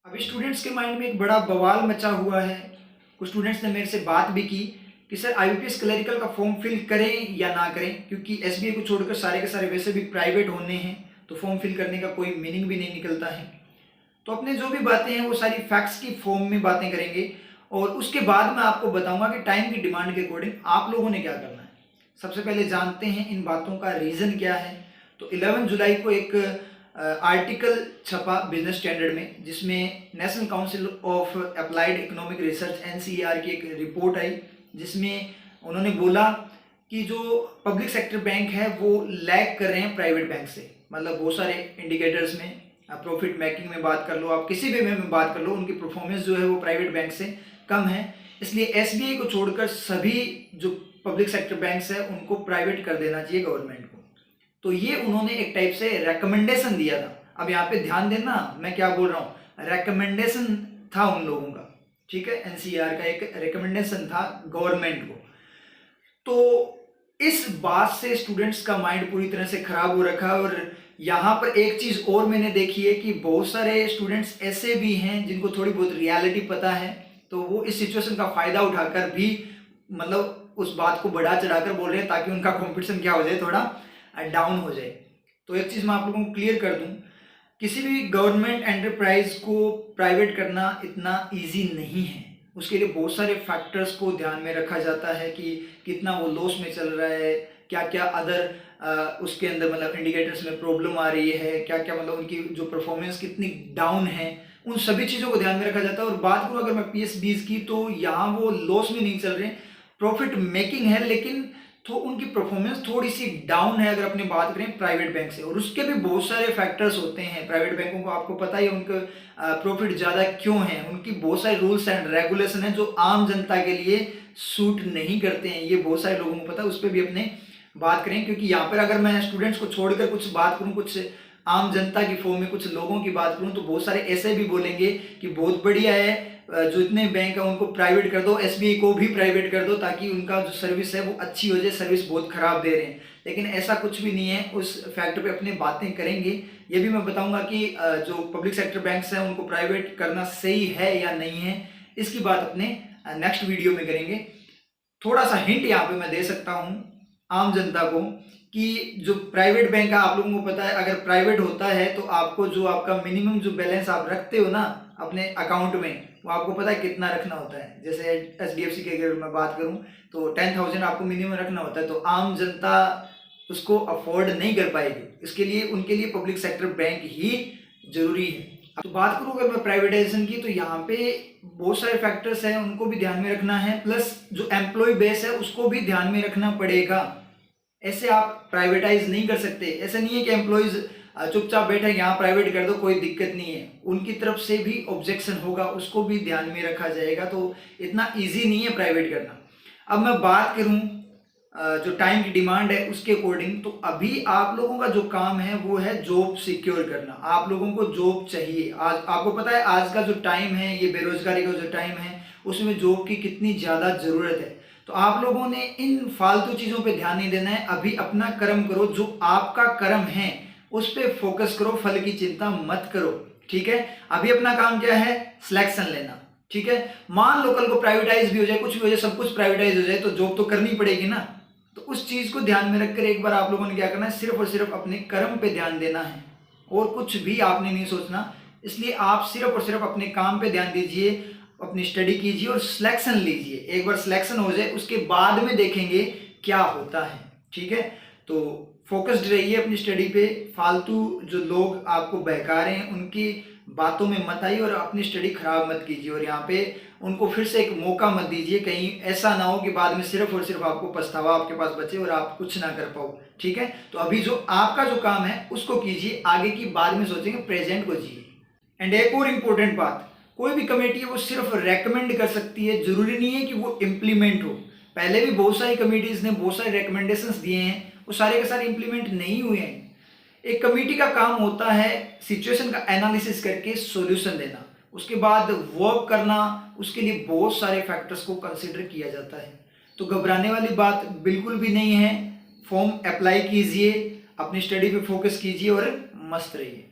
अभी स्टूडेंट्स के माइंड में एक बड़ा बवाल मचा हुआ है। कुछ स्टूडेंट्स ने मेरे से बात भी की कि सर आईबीपीएस क्लरिकल का फॉर्म फिल करें या ना करें, क्योंकि एसबीआई को छोड़कर सारे के सारे वैसे भी प्राइवेट होने हैं, तो फॉर्म फिल करने का कोई मीनिंग भी नहीं निकलता है। तो अपने जो भी बातें हैं वो सारी फैक्ट्स की फॉर्म में बातें करेंगे और उसके बाद मैं आपको बताऊंगा कि टाइम की डिमांड के अकॉर्डिंग आप लोगों ने क्या करना है। सबसे पहले जानते हैं इन बातों का रीज़न क्या है। तो 11 जुलाई को एक आर्टिकल छपा बिजनेस स्टैंडर्ड में, जिसमें national council of applied economic research NCER की एक रिपोर्ट आई, जिसमें उन्होंने बोला कि जो पब्लिक सेक्टर बैंक है वो लैग कर रहे हैं प्राइवेट बैंक से। मतलब बहुत सारे इंडिकेटर्स में, प्रॉफिट मेकिंग में बात कर लो, आप किसी भी में बात कर लो, उनकी परफॉर्मेंस जो है वो प्राइवेट बैंक से कम है। इसलिए एसबीआई को छोड़कर सभी जो पब्लिक सेक्टर बैंक्स है उनको प्राइवेट कर देना चाहिए गवर्नमेंट को। तो ये उन्होंने एक टाइप से रेकमेंडेशन दिया था। अब यहाँ पे ध्यान देना मैं क्या बोल रहा हूँ, रेकमेंडेशन था उन लोगों का, ठीक है। एनसीईआर का एक रेकमेंडेशन था गवर्नमेंट को। तो इस बात से स्टूडेंट्स का माइंड पूरी तरह से खराब हो रखा है। और यहाँ पर एक चीज और मैंने देखी है कि बहुत सारे स्टूडेंट्स ऐसे भी हैं जिनको थोड़ी बहुत रियलिटी पता है, तो वो इस सिचुएशन का फायदा उठाकर भी मतलब उस बात को बढ़ा चढ़ाकर बोल रहे हैं ताकि उनका कंपटीशन क्या हो जाए, थोड़ा डाउन हो जाए। तो एक चीज मैं आप लोगों को क्लियर कर दूं, किसी भी गवर्नमेंट एंटरप्राइज को प्राइवेट करना इतना इजी नहीं है। उसके लिए बहुत सारे फैक्टर्स को ध्यान में रखा जाता है कि कितना वो लॉस में चल रहा है, क्या क्या अदर उसके अंदर मतलब इंडिकेटर्स में प्रॉब्लम आ रही है, क्या क्या मतलब उनकी जो परफॉर्मेंस कितनी डाउन है, उन सभी चीज़ों को ध्यान में रखा जाता है। और बात करूँ अगर मैं पीएसबीज की, तो यहाँ वो लॉस में नहीं चल रहे, प्रॉफिट मेकिंग है, लेकिन तो उनकी परफॉर्मेंस थोड़ी सी डाउन है अगर अपनी बात करें प्राइवेट बैंक से। और उसके भी बहुत सारे फैक्टर्स होते हैं प्राइवेट बैंकों को, आपको पता ही है उनका प्रॉफिट ज़्यादा क्यों है। उनकी बहुत सारे रूल्स एंड रेगुलेशन है जो आम जनता के लिए सूट नहीं करते हैं, ये बहुत सारे लोगों को पता है। उस पर भी अपने बात करें, क्योंकि यहाँ पर अगर मैं स्टूडेंट्स को छोड़कर कुछ बात करूँ, कुछ आम जनता की फॉर्म में कुछ लोगों की बात करूँ, तो बहुत सारे ऐसे भी बोलेंगे कि बहुत बढ़िया है, जो इतने बैंक है उनको प्राइवेट कर दो, एसबीआई को भी प्राइवेट कर दो ताकि उनका जो सर्विस है वो अच्छी हो जाए, सर्विस बहुत खराब दे रहे हैं। लेकिन ऐसा कुछ भी नहीं है, उस फैक्टर पे अपने बातें करेंगे। ये भी मैं बताऊंगा कि जो पब्लिक सेक्टर बैंक्स हैं उनको प्राइवेट करना सही है या नहीं है, इसकी बात अपने नेक्स्ट वीडियो में करेंगे। थोड़ा सा हिंट यहाँ पे मैं दे सकता हूँ आम जनता को कि जो प्राइवेट बैंक है, आप लोगों को पता है अगर प्राइवेट होता है तो आपको जो आपका मिनिमम जो बैलेंस आप रखते हो ना अपने अकाउंट में, वो आपको पता है कितना रखना होता है। जैसे एचडीएफसी की अगर मैं बात करूं तो 10,000 आपको मिनिमम रखना होता है, तो आम जनता उसको अफोर्ड नहीं कर पाएगी। इसके लिए उनके लिए पब्लिक सेक्टर बैंक ही जरूरी है। तो बात करूं अगर मैं प्राइवेटाइजेशन की, तो यहाँ पे बहुत सारे फैक्टर्स हैं, उनको भी ध्यान में रखना है, प्लस जो एम्प्लॉय बेस है उसको भी ध्यान में रखना पड़ेगा। ऐसे आप प्राइवेटाइज नहीं कर सकते। ऐसा नहीं है कि एम्प्लॉयज चुपचाप बैठे यहाँ प्राइवेट कर दो कोई दिक्कत नहीं है, उनकी तरफ से भी ऑब्जेक्शन होगा, उसको भी ध्यान में रखा जाएगा। तो इतना इजी नहीं है प्राइवेट करना। अब मैं बात करूँ जो टाइम की डिमांड है उसके अकॉर्डिंग, तो अभी आप लोगों का जो काम है वो है जॉब सिक्योर करना। आप लोगों को जॉब चाहिए। आज आपको पता है आज का जो टाइम है, ये बेरोजगारी का जो टाइम है, उसमें जॉब की कितनी ज़्यादा ज़रूरत है। तो आप लोगों ने इन फालतू चीज़ों पे ध्यान नहीं देना है। अभी अपना कर्म करो, जो आपका कर्म है उस पर फोकस करो, फल की चिंता मत करो, ठीक है। अभी अपना काम क्या है, सिलेक्शन लेना, ठीक है। मान लो कल को प्राइवेटाइज भी हो जाए, कुछ भी हो जाए, सब कुछ प्राइवेटाइज हो जाए, तो जॉब तो करनी पड़ेगी ना। तो उस चीज़ को ध्यान में रखकर एक बार आप लोगों ने क्या करना है, सिर्फ और सिर्फ अपने कर्म पे ध्यान देना है और कुछ भी आपने नहीं सोचना। इसलिए आप सिर्फ और सिर्फ अपने काम पे ध्यान दीजिए, अपनी स्टडी कीजिए और सिलेक्शन लीजिए। एक बार सिलेक्शन हो जाए उसके बाद में देखेंगे क्या होता है, ठीक है। तो फोकस्ड रहिए अपनी स्टडी पे, फालतू जो लोग आपको बहका रहे हैं उनकी बातों में मत आइए और अपनी स्टडी खराब मत कीजिए। और यहाँ पे उनको फिर से एक मौका मत दीजिए, कहीं ऐसा ना हो कि बाद में सिर्फ और सिर्फ आपको पछतावा आपके पास बचे और आप कुछ ना कर पाओ, ठीक है। तो अभी जो आपका जो काम है उसको कीजिए, आगे की बाद में सोचेंगे, प्रेजेंट को जिए। एंड एक और इम्पोर्टेंट बात, कोई भी कमेटी है वो सिर्फ रेकमेंड कर सकती है, जरूरी नहीं है कि वो इम्प्लीमेंट हो। पहले भी बहुत सारी कमेटीज ने बहुत सारे रिकमेंडेशंस दिए हैं, वो सारे के सारे इम्प्लीमेंट नहीं हुए हैं। एक कमेटी का काम होता है सिचुएशन का एनालिसिस करके सॉल्यूशन देना, उसके बाद वर्क करना, उसके लिए बहुत सारे फैक्टर्स को कंसिडर किया जाता है। तो घबराने वाली बात बिल्कुल भी नहीं है। फॉर्म अप्लाई कीजिए, अपनी स्टडी पे फोकस कीजिए और मस्त रहिए।